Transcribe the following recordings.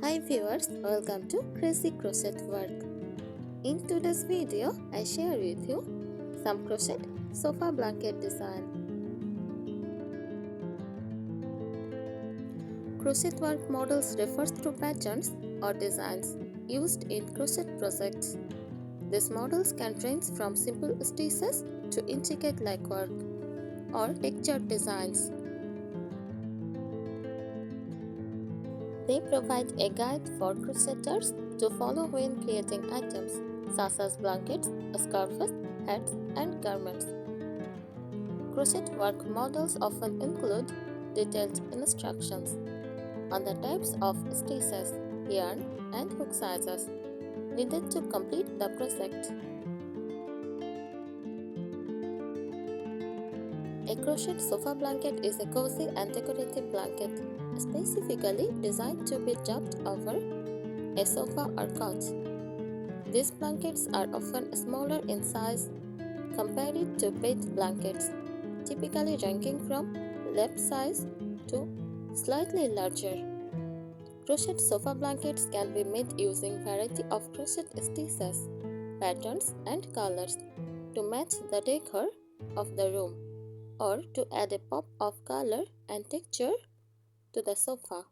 Hi viewers, welcome to Crazy Crochet Work. In today's video, I share with you some crochet sofa blanket design. Crochet work models refers to patterns or designs used in crochet projects. These models can range from simple stitches to intricate legwork or textured designs. They provide a guide for crocheters to follow when creating items such as blankets, scarves, hats, and garments. Crochet work models often include detailed instructions on the types of stitches, yarn, and hook sizes needed to complete the project. A crochet sofa blanket is a cozy and decorative blanket specifically designed to be draped over a sofa or couch. These blankets are often smaller in size compared to bed blankets, typically ranging from lap size to slightly larger. Crochet sofa blankets can be made using variety of crochet stitches, patterns, and colors to match the decor of the room or to add a pop of color and texture to the sofa.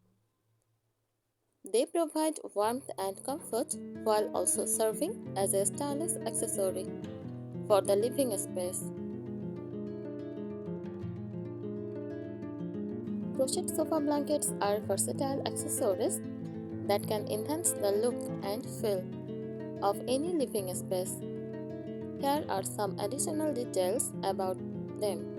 They provide warmth and comfort while also serving as a stylish accessory for the living space. Crochet sofa blankets are versatile accessories that can enhance the look and feel of any living space. Here are some additional details about them.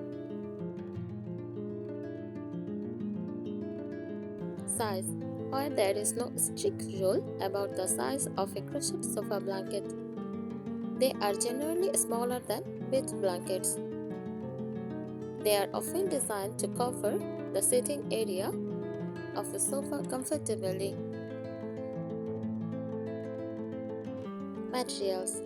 Size. While there is no strict rule about the size of a crochet sofa blanket, they are generally smaller than bed blankets. They are often designed to cover the sitting area of a sofa comfortably. Materials.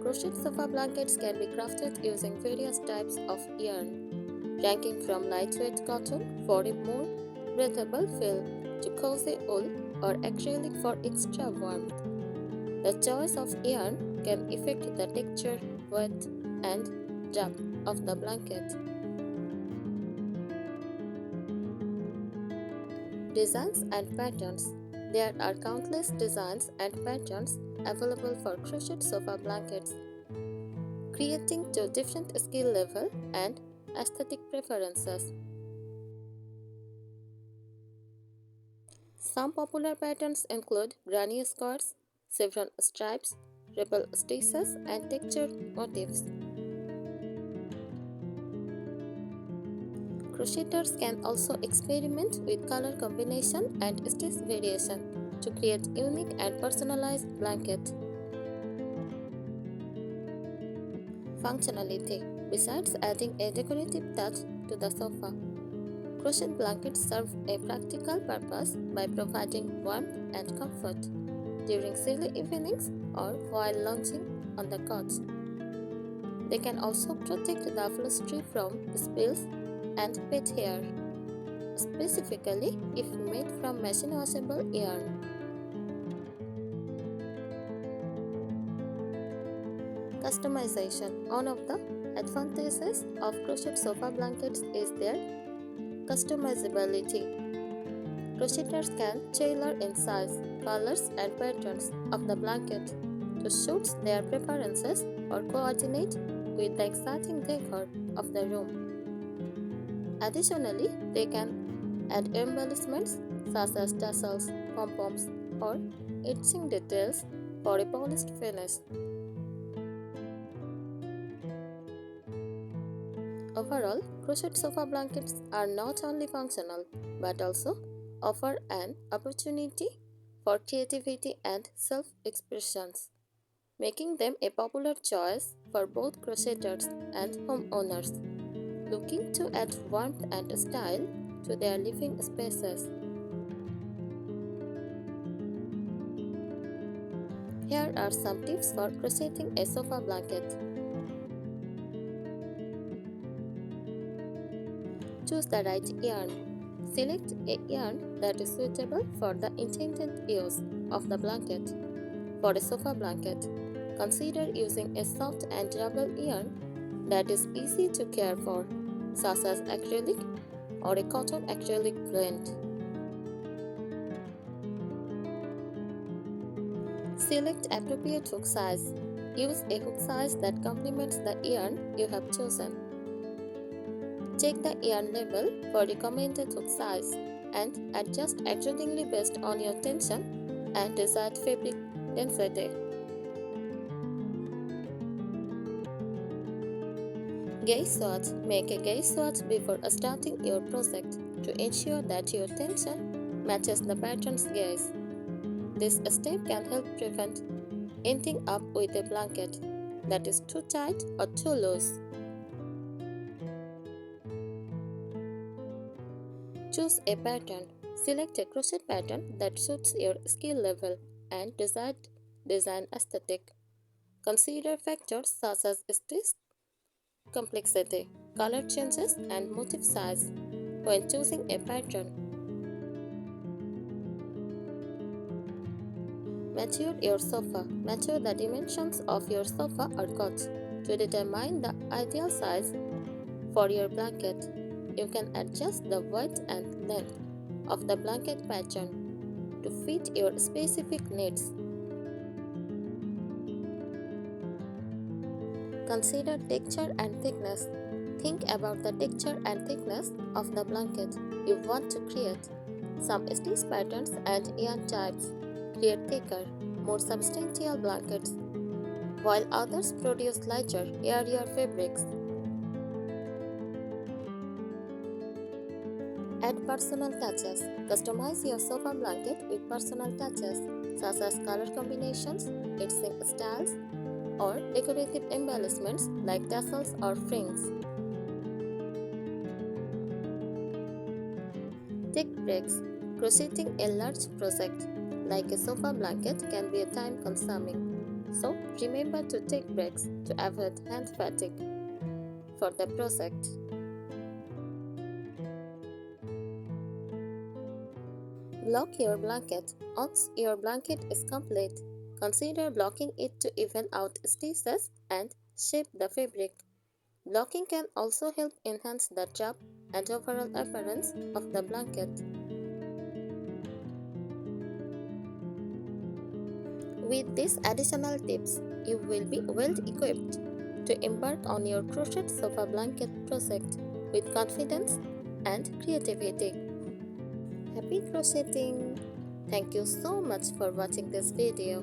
Crochet sofa blankets can be crafted using various types of yarn, ranging from lightweight cotton for a more breathable feel to cozy wool or acrylic for extra warmth. The choice of yarn can affect the texture, width, and drape of the blanket. Designs and patterns. There are countless designs and patterns available for crochet sofa blankets, creating to different skill level and aesthetic preferences. Some popular patterns include granny squares, chevron stripes, ripple stitches, and textured motifs. Crocheters can also experiment with color combination and stitch variation to create unique and personalized blankets. Functionality. Besides adding a decorative touch to the sofa, crochet blankets serve a practical purpose by providing warmth and comfort during chilly evenings or while lounging on the couch. They can also protect the upholstery from spills and pet hair, specifically if made from machine washable yarn. Customization. One of the advantages of crochet sofa blankets is their customizability. Crocheters can tailor in size, colors, and patterns of the blanket to suit their preferences or coordinate with the exciting decor of the room. Additionally, they can add embellishments such as tassels, pom-poms, or etching details for a polished finish. Overall, crochet sofa blankets are not only functional but also offer an opportunity for creativity and self-expressions, making them a popular choice for both crocheters and homeowners looking to add warmth and style to their living spaces. Here are some tips for crocheting a sofa blanket. Choose the right yarn. Select a yarn that is suitable for the intended use of the blanket. For a sofa blanket, consider using a soft and durable yarn that is easy to care for, such as acrylic or a cotton acrylic blend. Select appropriate hook size. Use a hook size that complements the yarn you have chosen. Check the yarn label for recommended hook size and adjust accordingly based on your tension and desired fabric density. Gauge swatch. Make a gauge swatch before starting your project to ensure that your tension matches the pattern's gauge. This step can help prevent ending up with a blanket that is too tight or too loose. Choose a pattern. Select a crochet pattern that suits your skill level and desired design aesthetic. Consider factors such as stitch complexity, color changes, and motif size when choosing a pattern. Measure your sofa. Measure the dimensions of your sofa or couch to determine the ideal size for your blanket. You can adjust the width and length of the blanket pattern to fit your specific needs. Consider texture and thickness. Think about the texture and thickness of the blanket you want to create. Some stitch patterns and yarn types create thicker, more substantial blankets, while others produce lighter, airier fabrics. Add personal touches. Customize your sofa blanket with personal touches such as color combinations, stitching styles, or decorative embellishments like tassels or fringes. Take breaks. Crocheting a large project like a sofa blanket can be time consuming, so remember to take breaks to avoid hand fatigue. For the project, block your blanket. Once your blanket is complete, consider blocking it to even out stitches and shape the fabric. Blocking can also help enhance the drop and overall appearance of the blanket. With these additional tips, you will be well equipped to embark on your crochet sofa blanket project with confidence and creativity. Happy crocheting! Thank you so much for watching this video.